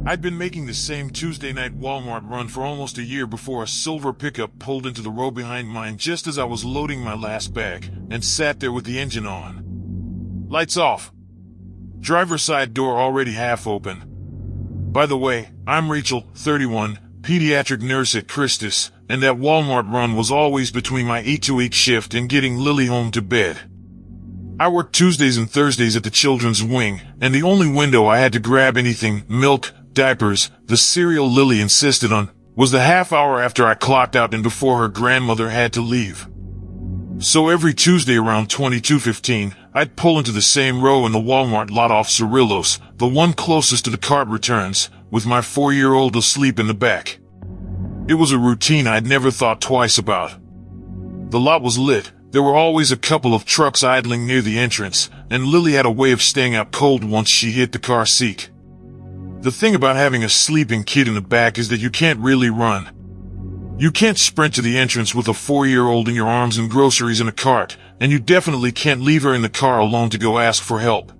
I'd been making the same Tuesday night Walmart run for almost a year before a silver pickup pulled into the row behind mine just as I was loading my last bag, and sat there with the engine on. Lights off. Driver's side door already half open. By the way, I'm Rachel, 31, pediatric nurse at Christus, and that Walmart run was always between my 8-to-8 shift and getting Lily home to bed. I worked Tuesdays and Thursdays at the children's wing, and the only window I had to grab anything, milk, diapers, the cereal Lily insisted on, was the half hour after I clocked out and before her grandmother had to leave. So every Tuesday around 22:15, I'd pull into the same row in the Walmart lot off Cirillo's, the one closest to the cart returns, with my 4-year-old asleep in the back. It was a routine I'd never thought twice about. The lot was lit. There were always a couple of trucks idling near the entrance, and Lily had a way of staying out cold once she hit the car seat. The thing about having a sleeping kid in the back is that you can't really run. You can't sprint to the entrance with a 4-year-old in your arms and groceries in a cart, and you definitely can't leave her in the car alone to go ask for help.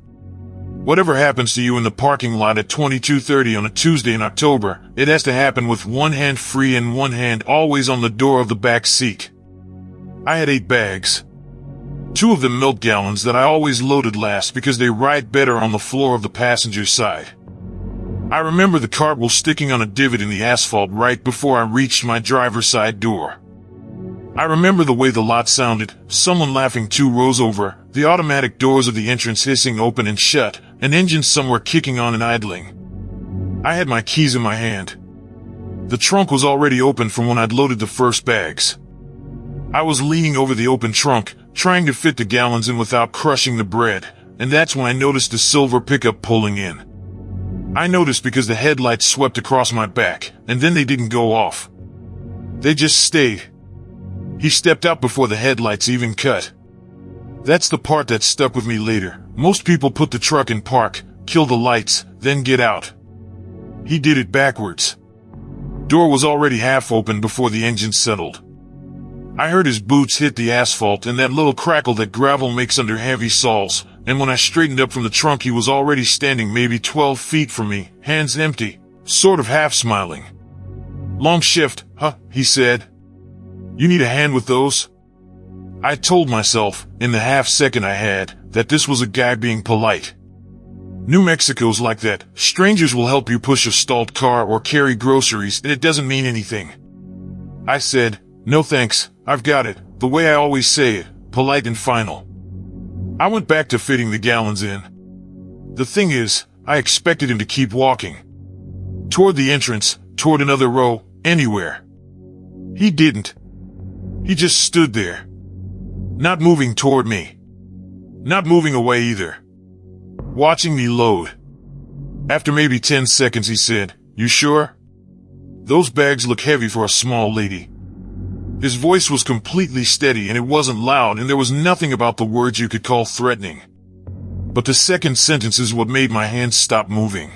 Whatever happens to you in the parking lot at 22:30 on a Tuesday in October, it has to happen with one hand free and one hand always on the door of the back seat. I had 8 bags. 2 of them milk gallons that I always loaded last because they ride better on the floor of the passenger side. I remember the cart wheel sticking on a divot in the asphalt right before I reached my driver's side door. I remember the way the lot sounded, someone laughing 2 rows over, the automatic doors of the entrance hissing open and shut, an engine somewhere kicking on and idling. I had my keys in my hand. The trunk was already open from when I'd loaded the first bags. I was leaning over the open trunk, trying to fit the gallons in without crushing the bread, and that's when I noticed the silver pickup pulling in. I noticed because the headlights swept across my back, and then they didn't go off. They just stayed. He stepped out before the headlights even cut. That's the part that stuck with me later. Most people put the truck in park, kill the lights, then get out. He did it backwards. Door was already half open before the engine settled. I heard his boots hit the asphalt and that little crackle that gravel makes under heavy soles, and when I straightened up from the trunk he was already standing maybe 12 feet from me, hands empty, sort of half smiling. "Long shift, huh?" he said. "You need a hand with those?" I told myself, in the half second I had, that this was a guy being polite. New Mexico's like that. Strangers will help you push a stalled car or carry groceries and it doesn't mean anything. I said, "No thanks, I've got it," the way I always say it, polite and final. I went back to fitting the gallons in. The thing is, I expected him to keep walking. Toward the entrance, toward another row, anywhere. He didn't. He just stood there. Not moving toward me. Not moving away either. Watching me load. After maybe 10 seconds he said, "You sure? Those bags look heavy for a small lady." His voice was completely steady and it wasn't loud and there was nothing about the words you could call threatening. But the second sentence is what made my hands stop moving.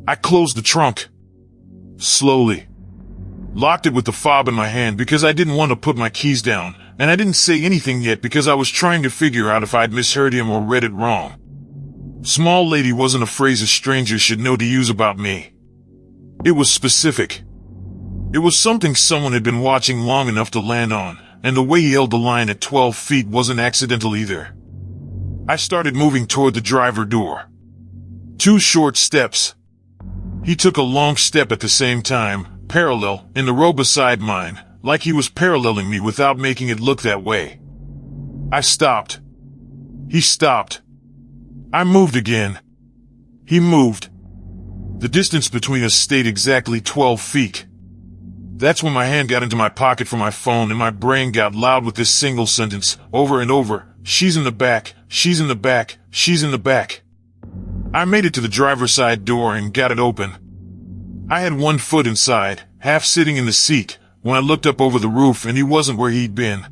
I closed the trunk. Slowly. Locked it with the fob in my hand because I didn't want to put my keys down, and I didn't say anything yet because I was trying to figure out if I'd misheard him or read it wrong. Small lady wasn't a phrase a stranger should know to use about me. It was specific. It was something someone had been watching long enough to land on, and the way he held the line at 12 feet wasn't accidental either. I started moving toward the driver door. 2 short steps. He took a long step at the same time, parallel, in the row beside mine, like he was paralleling me without making it look that way. I stopped. He stopped. I moved again. He moved. The distance between us stayed exactly 12 feet. That's when my hand got into my pocket for my phone and my brain got loud with this single sentence, over and over, "She's in the back, she's in the back, she's in the back." I made it to the driver's side door and got it open. I had one foot inside, half sitting in the seat, when I looked up over the roof and he wasn't where he'd been.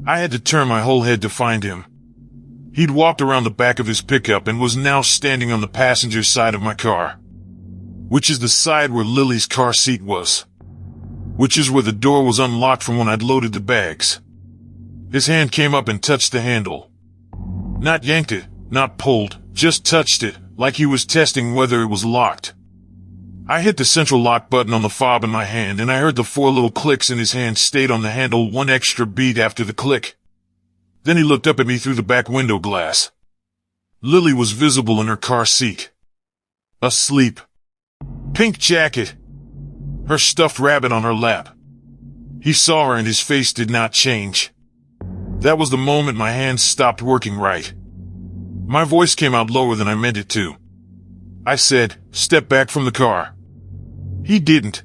I had to turn my whole head to find him. He'd walked around the back of his pickup and was now standing on the passenger side of my car. Which is the side where Lily's car seat was. Which is where the door was unlocked from when I'd loaded the bags. His hand came up and touched the handle. Not yanked it, not pulled, just touched it, like he was testing whether it was locked. I hit the central lock button on the fob in my hand, and I heard the 4 little clicks, and his hand stayed on the handle 1 extra beat after the click. Then he looked up at me through the back window glass. Lily was visible in her car seat. Asleep. Pink jacket. Her stuffed rabbit on her lap. He saw her and his face did not change. That was the moment my hands stopped working right. My voice came out lower than I meant it to. I said, "Step back from the car." He didn't.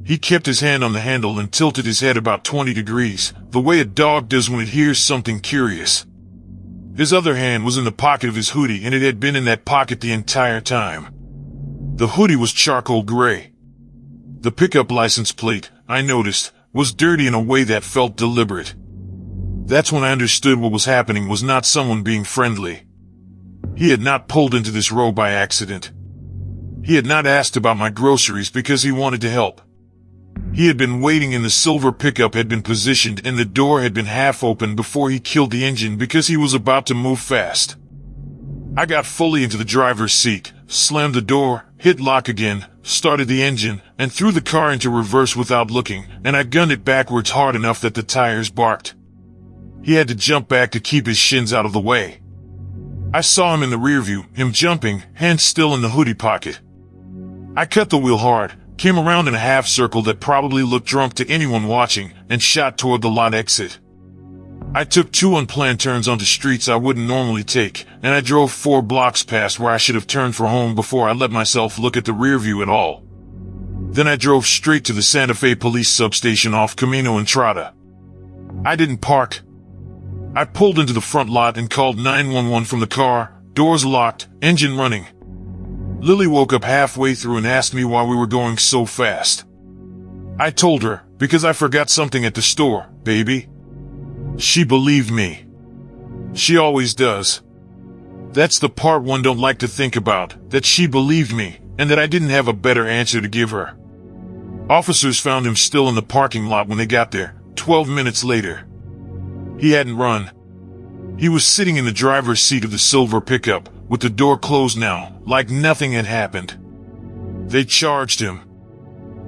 He kept his hand on the handle and tilted his head about 20 degrees, the way a dog does when it hears something curious. His other hand was in the pocket of his hoodie, and it had been in that pocket the entire time. The hoodie was charcoal gray. The pickup license plate, I noticed, was dirty in a way that felt deliberate. That's when I understood what was happening was not someone being friendly. He had not pulled into this row by accident. He had not asked about my groceries because he wanted to help. He had been waiting, and the silver pickup had been positioned and the door had been half open before he killed the engine because he was about to move fast. I got fully into the driver's seat, slammed the door, hit lock again, started the engine, and threw the car into reverse without looking, and I gunned it backwards hard enough that the tires barked. He had to jump back to keep his shins out of the way. I saw him in the rear view, him jumping, hands still in the hoodie pocket. I cut the wheel hard, came around in a half circle that probably looked drunk to anyone watching, and shot toward the lot exit. I took 2 unplanned turns onto streets I wouldn't normally take, and I drove 4 blocks past where I should have turned for home before I let myself look at the rear view at all. Then I drove straight to the Santa Fe police substation off Camino Entrada. I didn't park. I pulled into the front lot and called 911 from the car, doors locked, engine running. Lily woke up halfway through and asked me why we were going so fast. I told her, because I forgot something at the store, baby. She believed me. She always does. That's the part one don't like to think about, that she believed me, and that I didn't have a better answer to give her. Officers found him still in the parking lot when they got there, 12 minutes later. He hadn't run. He was sitting in the driver's seat of the silver pickup, with the door closed now, like nothing had happened. They charged him.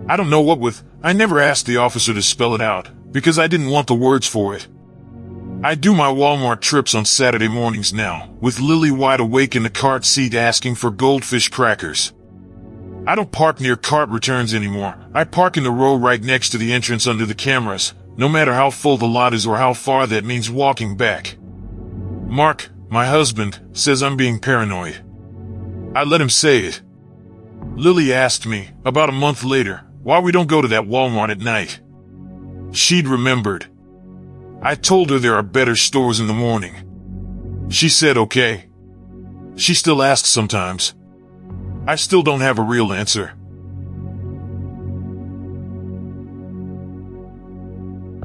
I don't know what with. I never asked the officer to spell it out, because I didn't want the words for it. I do my Walmart trips on Saturday mornings now, with Lily wide awake in the cart seat asking for goldfish crackers. I don't park near cart returns anymore. I park in the row right next to the entrance under the cameras, no matter how full the lot is or how far that means walking back. Mark, my husband, says I'm being paranoid. I let him say it. Lily asked me, about a month later, why we don't go to that Walmart at night. She'd remembered. I told her there are better stores in the morning. She said okay. She still asks sometimes. I still don't have a real answer.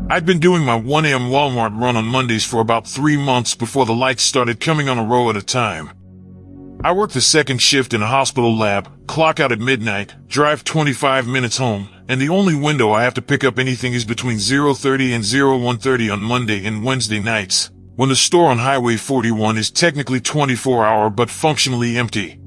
I'd been doing my 1 a.m. Walmart run on Mondays for about 3 months before the lights started coming on a row at a time. I worked the second shift in a hospital lab, clock out at midnight, drive 25 minutes home, and the only window I have to pick up anything is between 0:30 and 01:30 on Monday and Wednesday nights, when the store on Highway 41 is technically 24-hour but functionally empty.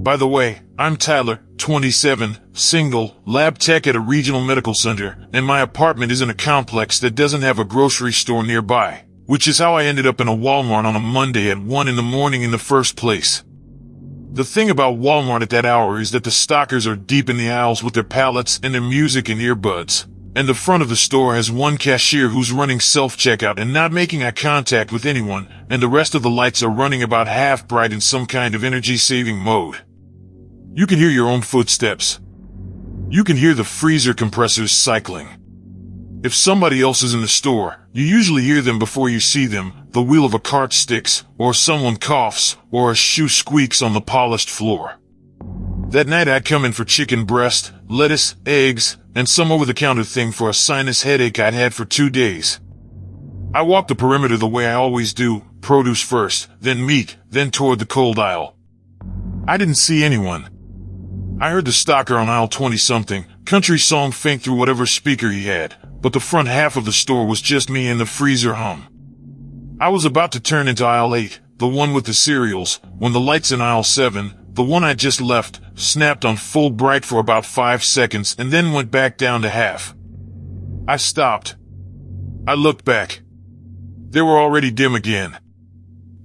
By the way, I'm Tyler, 27, single, lab tech at a regional medical center, and my apartment is in a complex that doesn't have a grocery store nearby, which is how I ended up in a Walmart on a Monday at 1 in the morning in the first place. The thing about Walmart at that hour is that the Stalkers are deep in the aisles with their pallets and their music and earbuds, and the front of the store has one cashier who's running self-checkout and not making eye contact with anyone, and the rest of the lights are running about half bright in some kind of energy-saving mode. You can hear your own footsteps. You can hear the freezer compressors cycling. If somebody else is in the store, you usually hear them before you see them. The wheel of a cart sticks, or someone coughs, or a shoe squeaks on the polished floor. That night I'd come in for chicken breast, lettuce, eggs, and some over-the-counter thing for a sinus headache I'd had for 2 days. I walked the perimeter the way I always do, produce first, then meat, then toward the cold aisle. I didn't see anyone. I heard the Stalker on aisle 20-something, country song faint through whatever speaker he had, but the front half of the store was just me and the freezer hum. I was about to turn into aisle 8, the one with the cereals, when the lights in aisle 7, the one I just left, snapped on full bright for about 5 seconds, and then went back down to half. I stopped. I looked back. They were already dim again.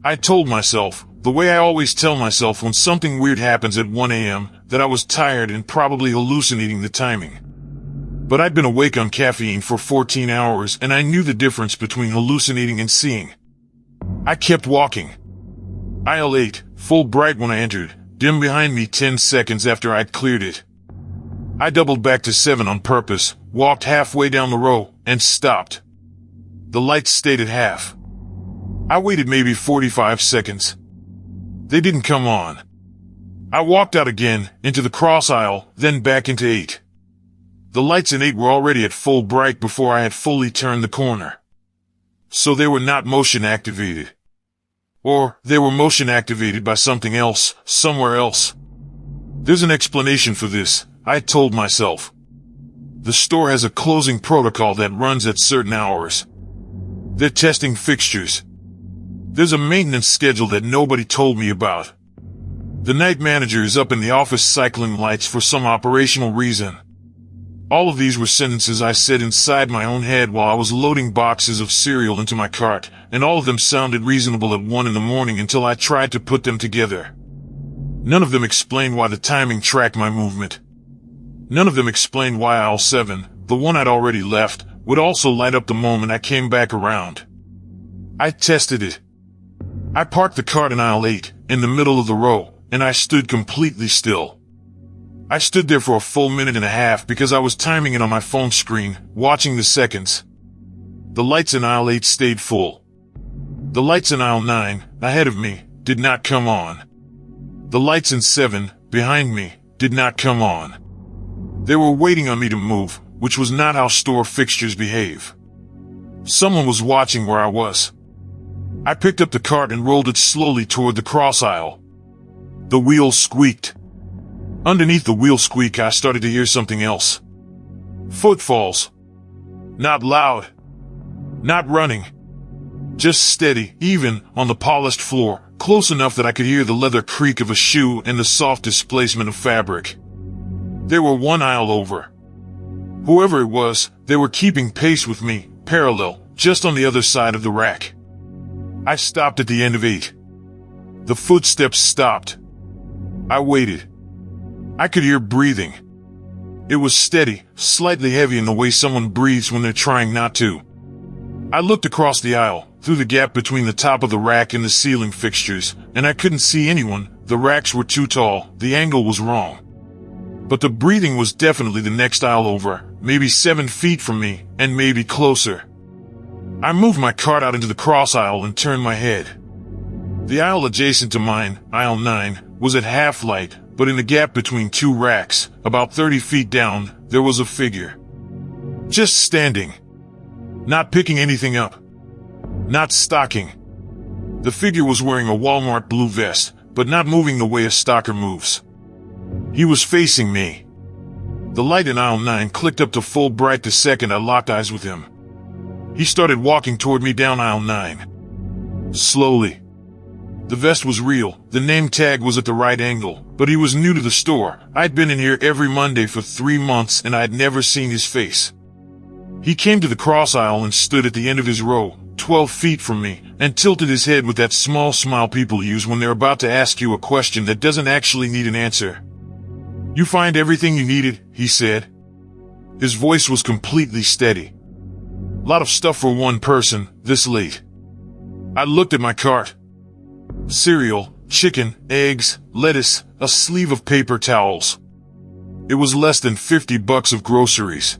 I told myself, the way I always tell myself when something weird happens at 1 a.m., that I was tired and probably hallucinating the timing. But I'd been awake on caffeine for 14 hours, and I knew the difference between hallucinating and seeing. I kept walking. Aisle 8, full bright when I entered, dim behind me 10 seconds after I'd cleared it. I doubled back to 7 on purpose, walked halfway down the row, and stopped. The lights stayed at half. I waited maybe 45 seconds. They didn't come on. I walked out again, into the cross aisle, then back into 8. The lights in 8 were already at full bright before I had fully turned the corner. So they were not motion activated. Or, they were motion activated by something else, somewhere else. There's an explanation for this, I told myself. The store has a closing protocol that runs at certain hours. They're testing fixtures. There's a maintenance schedule that nobody told me about. The night manager is up in the office cycling lights for some operational reason. All of these were sentences I said inside my own head while I was loading boxes of cereal into my cart, and all of them sounded reasonable at 1 in the morning until I tried to put them together. None of them explained why the timing tracked my movement. None of them explained why aisle 7, the one I'd already left, would also light up the moment I came back around. I tested it. I parked the cart in aisle 8, in the middle of the row, and I stood completely still. I stood there for a full minute and a half because I was timing it on my phone screen, watching the seconds. The lights in aisle 8 stayed full. The lights in aisle 9, ahead of me, did not come on. The lights in 7, behind me, did not come on. They were waiting on me to move, which was not how store fixtures behave. Someone was watching where I was. I picked up the cart and rolled it slowly toward the cross aisle. The wheels squeaked. Underneath the wheel squeak, I started to hear something else. Footfalls. Not loud. Not running. Just steady, even, on the polished floor, close enough that I could hear the leather creak of a shoe and the soft displacement of fabric. They were one aisle over. Whoever it was, they were keeping pace with me, parallel, just on the other side of the rack. I stopped at the end of 8. The footsteps stopped. I waited. I could hear breathing. It was steady, slightly heavy in the way someone breathes when they're trying not to. I looked across the aisle, through the gap between the top of the rack and the ceiling fixtures, and I couldn't see anyone. The racks were too tall, the angle was wrong. But the breathing was definitely the next aisle over, maybe 7 feet from me, and maybe closer. I moved my cart out into the cross aisle and turned my head. The aisle adjacent to mine, aisle 9, was at half light, but in the gap between 2 racks, about 30 feet down, there was a figure. Just standing. Not picking anything up. Not stocking. The figure was wearing a Walmart blue vest, but not moving the way a stalker moves. He was facing me. The light in aisle 9 clicked up to full bright the second I locked eyes with him. He started walking toward me down aisle 9. Slowly. The vest was real, the name tag was at the right angle, but he was new to the store. I'd been in here every Monday for 3 months and I'd never seen his face. He came to the cross aisle and stood at the end of his row, 12 feet from me, and tilted his head with that small smile people use when they're about to ask you a question that doesn't actually need an answer. "You find everything you needed," he said. His voice was completely steady. Lot of stuff for one person, this late. I looked at my cart. Cereal, chicken, eggs, lettuce, a sleeve of paper towels. It was less than $50 of groceries.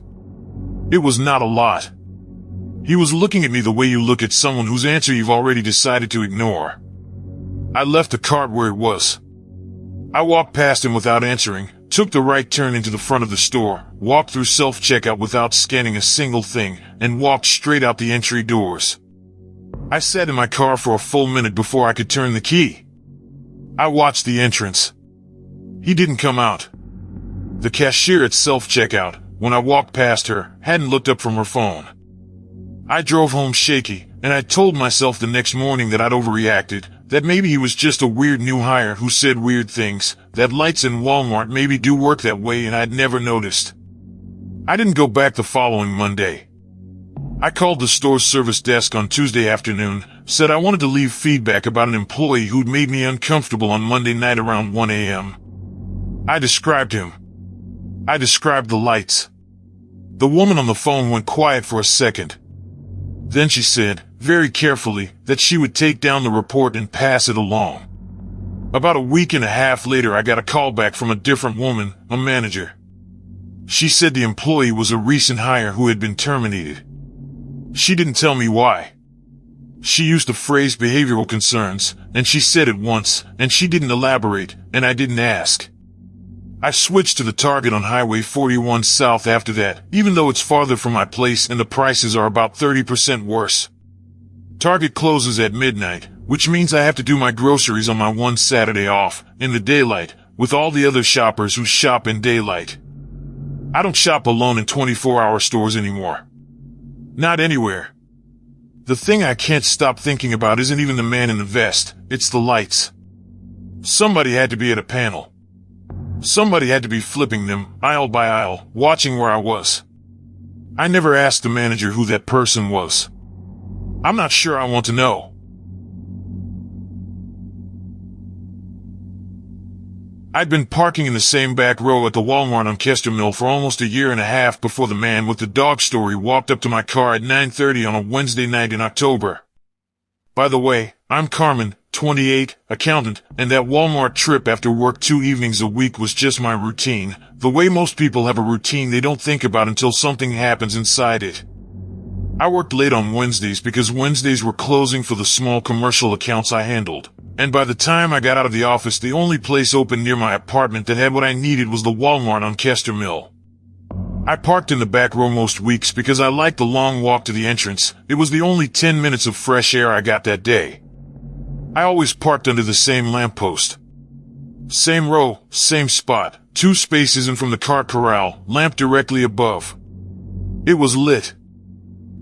It was not a lot. He was looking at me the way you look at someone whose answer you've already decided to ignore. I left the cart where it was. I walked past him without answering, took the right turn into the front of the store, walked through self-checkout without scanning a single thing, and walked straight out the entry doors. I sat in my car for a full minute before I could turn the key. I watched the entrance. He didn't come out. The cashier at self-checkout, when I walked past her, hadn't looked up from her phone. I drove home shaky, and I told myself the next morning that I'd overreacted, that maybe he was just a weird new hire who said weird things, that lights in Walmart maybe do work that way and I'd never noticed. I didn't go back the following Monday. I called the store's service desk on Tuesday afternoon, said I wanted to leave feedback about an employee who'd made me uncomfortable on Monday night around 1 a.m. I described him. I described the lights. The woman on the phone went quiet for a second. Then she said, very carefully, that she would take down the report and pass it along. About a week and a half later, I got a call back from a different woman, a manager. She said the employee was a recent hire who had been terminated. She didn't tell me why. She used the phrase behavioral concerns, and she said it once, and she didn't elaborate, and I didn't ask. I switched to the Target on Highway 41 South after that, even though it's farther from my place and the prices are about 30% worse. Target closes at midnight, which means I have to do my groceries on my one Saturday off, in the daylight, with all the other shoppers who shop in daylight. I don't shop alone in 24-hour stores anymore. Not anywhere. The thing I can't stop thinking about isn't even the man in the vest, it's the lights. Somebody had to be at a panel. Somebody had to be flipping them, aisle by aisle, watching where I was. I never asked the manager who that person was. I'm not sure I want to know. I'd been parking in the same back row at the Walmart on Kester Mill for almost a year and a half before the man with the dog story walked up to my car at 9:30 on a Wednesday night in October. By the way, I'm Carmen, 28, accountant, and that Walmart trip after work 2 evenings a week was just my routine, the way most people have a routine they don't think about until something happens inside it. I worked late on Wednesdays because Wednesdays were closing for the small commercial accounts I handled, and by the time I got out of the office, the only place open near my apartment that had what I needed was the Walmart on Kester Mill. I parked in the back row most weeks because I liked the long walk to the entrance. It was the only 10 minutes of fresh air I got that day. I always parked under the same lamppost. Same row, same spot, 2 spaces in from the car corral, lamp directly above. It was lit.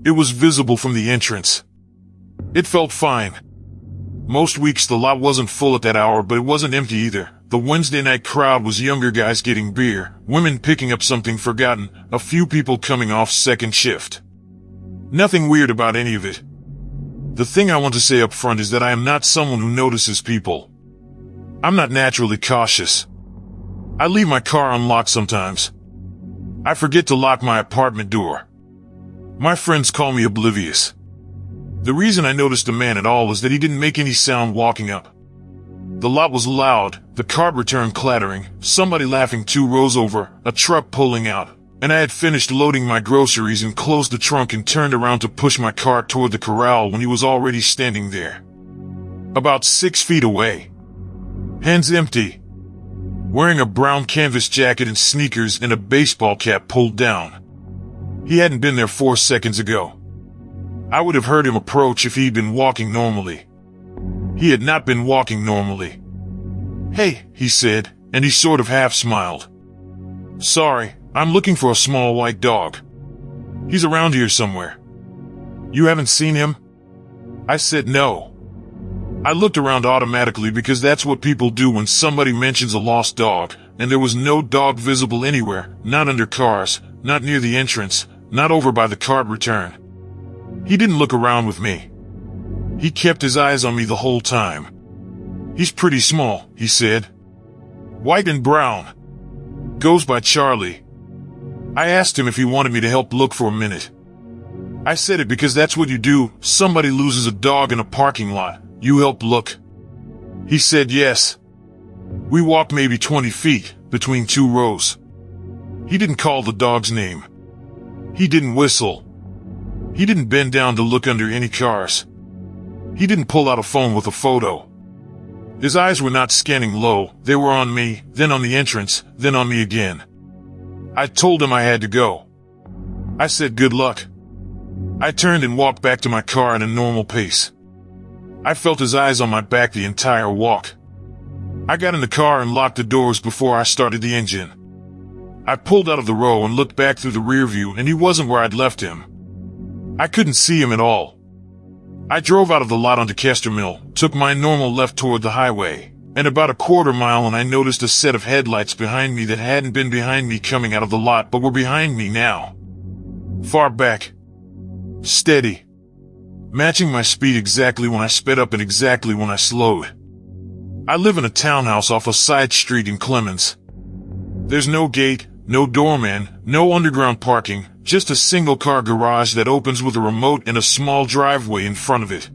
It was visible from the entrance. It felt fine. Most weeks the lot wasn't full at that hour, but it wasn't empty either. The Wednesday night crowd was younger guys getting beer, women picking up something forgotten, a few people coming off second shift. Nothing weird about any of it. The thing I want to say up front is that I am not someone who notices people. I'm not naturally cautious. I leave my car unlocked sometimes. I forget to lock my apartment door. My friends call me oblivious. The reason I noticed the man at all was that he didn't make any sound walking up. The lot was loud, the cart return clattering, somebody laughing 2 rows over, a truck pulling out, and I had finished loading my groceries and closed the trunk and turned around to push my cart toward the corral when he was already standing there. About 6 feet away. Hands empty. Wearing a brown canvas jacket and sneakers and a baseball cap pulled down. He hadn't been there 4 seconds ago. I would have heard him approach if he'd been walking normally. He had not been walking normally. "Hey," he said, and he sort of half smiled. "Sorry, I'm looking for a small white dog. He's around here somewhere. You haven't seen him?" I said no. I looked around automatically because that's what people do when somebody mentions a lost dog, and there was no dog visible anywhere, not under cars, not near the entrance, not over by the cart return. He didn't look around with me. He kept his eyes on me the whole time. "He's pretty small," he said. "White and brown. Goes by Charlie." I asked him if he wanted me to help look for a minute. I said it because that's what you do. Somebody loses a dog in a parking lot. You help look. He said yes. We walked maybe 20 feet, between 2 rows. He didn't call the dog's name. He didn't whistle. He didn't bend down to look under any cars. He didn't pull out a phone with a photo. His eyes were not scanning low. They were on me, then on the entrance, then on me again. I told him I had to go. I said good luck. I turned and walked back to my car at a normal pace. I felt his eyes on my back the entire walk. I got in the car and locked the doors before I started the engine. I pulled out of the row and looked back through the rear view, and he wasn't where I'd left him. I couldn't see him at all. I drove out of the lot onto Kester Mill, took my normal left toward the highway, and about a quarter mile and I noticed a set of headlights behind me that hadn't been behind me coming out of the lot but were behind me now. Far back. Steady. Matching my speed exactly when I sped up and exactly when I slowed. I live in a townhouse off a side street in Clemens. There's no gate, no doorman, no underground parking, just a single-car garage that opens with a remote and a small driveway in front of it.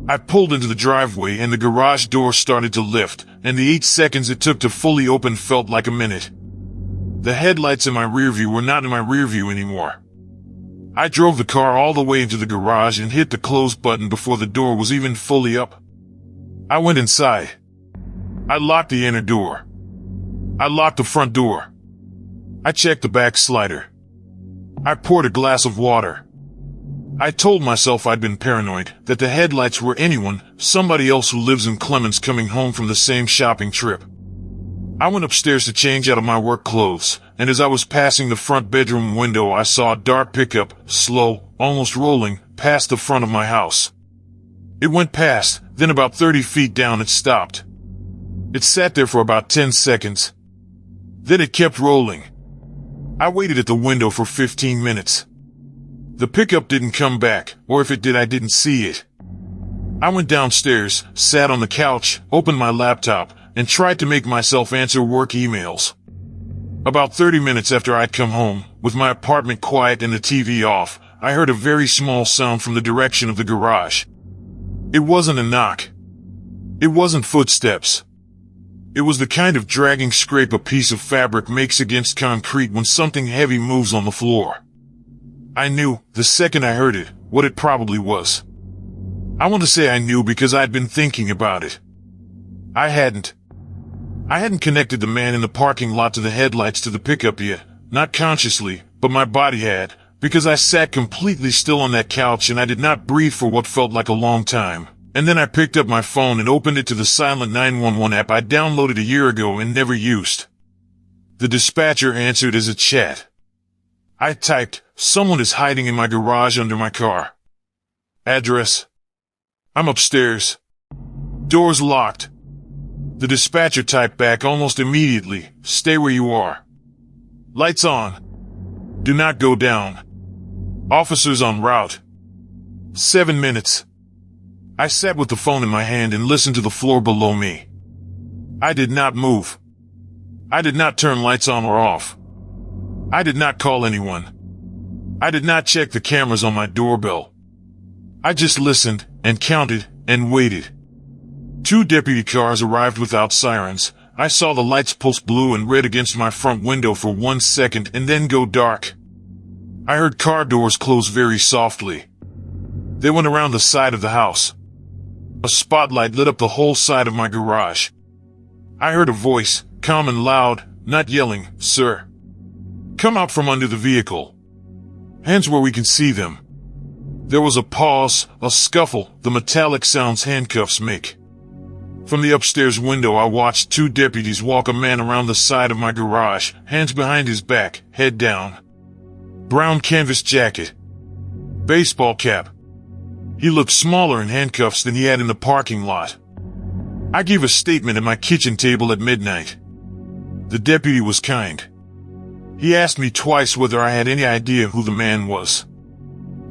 I pulled into the driveway and the garage door started to lift, and the 8 seconds it took to fully open felt like a minute. The headlights in my rearview were not in my rearview anymore. I drove the car all the way into the garage and hit the close button before the door was even fully up. I went inside. I locked the inner door. I locked the front door. I checked the back slider. I poured a glass of water. I told myself I'd been paranoid, that the headlights were anyone, somebody else who lives in Clemens coming home from the same shopping trip. I went upstairs to change out of my work clothes, and as I was passing the front bedroom window I saw a dark pickup, slow, almost rolling, past the front of my house. It went past, then about 30 feet down it stopped. It sat there for about 10 seconds. Then it kept rolling. I waited at the window for 15 minutes. The pickup didn't come back, or if it did I didn't see it. I went downstairs, sat on the couch, opened my laptop, and tried to make myself answer work emails. About 30 minutes after I'd come home, with my apartment quiet and the TV off, I heard a very small sound from the direction of the garage. It wasn't a knock. It wasn't footsteps. It was the kind of dragging scrape a piece of fabric makes against concrete when something heavy moves on the floor. I knew, the second I heard it, what it probably was. I want to say I knew because I'd been thinking about it. I hadn't connected the man in the parking lot to the headlights to the pickup yet, not consciously, but my body had, because I sat completely still on that couch and I did not breathe for what felt like a long time. And then I picked up my phone and opened it to the silent 911 app I downloaded a year ago and never used. The dispatcher answered as a chat. I typed, "Someone is hiding in my garage under my car." Address. I'm upstairs. Doors locked. The dispatcher typed back almost immediately, "Stay where you are. Lights on. Do not go down. Officers en route. 7 minutes." I sat with the phone in my hand and listened to the floor below me. I did not move. I did not turn lights on or off. I did not call anyone. I did not check the cameras on my doorbell. I just listened and counted and waited. 2 deputy cars arrived without sirens. I saw the lights pulse blue and red against my front window for 1 second and then go dark. I heard car doors close very softly. They went around the side of the house. A spotlight lit up the whole side of my garage. I heard a voice, calm and loud, not yelling, "Sir. Come out from under the vehicle. Hands where we can see them." There was a pause, a scuffle, the metallic sounds handcuffs make. From the upstairs window I watched 2 deputies walk a man around the side of my garage, hands behind his back, head down. Brown canvas jacket. Baseball cap. He looked smaller in handcuffs than he had in the parking lot. I gave a statement at my kitchen table at midnight. The deputy was kind. He asked me twice whether I had any idea who the man was.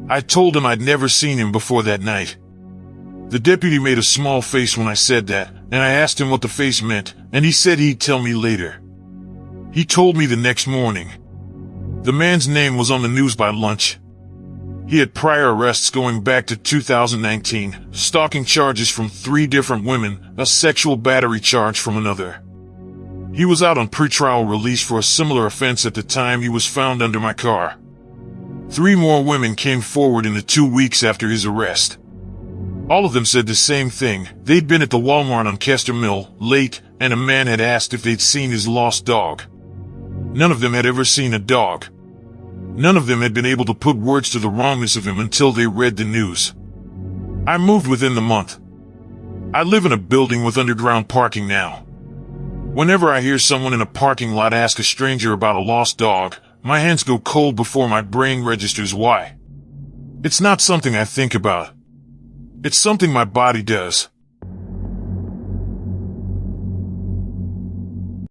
I told him I'd never seen him before that night. The deputy made a small face when I said that, and I asked him what the face meant, and he said he'd tell me later. He told me the next morning. The man's name was on the news by lunch. He had prior arrests going back to 2019, stalking charges from 3 different women, a sexual battery charge from another. He was out on pretrial release for a similar offense at the time he was found under my car. 3 more women came forward in the 2 weeks after his arrest. All of them said the same thing. They'd been at the Walmart on Kester Mill, late, and a man had asked if they'd seen his lost dog. None of them had ever seen a dog. None of them had been able to put words to the wrongness of him until they read the news. I moved within the month. I live in a building with underground parking now. Whenever I hear someone in a parking lot ask a stranger about a lost dog, my hands go cold before my brain registers why. It's not something I think about. It's something my body does.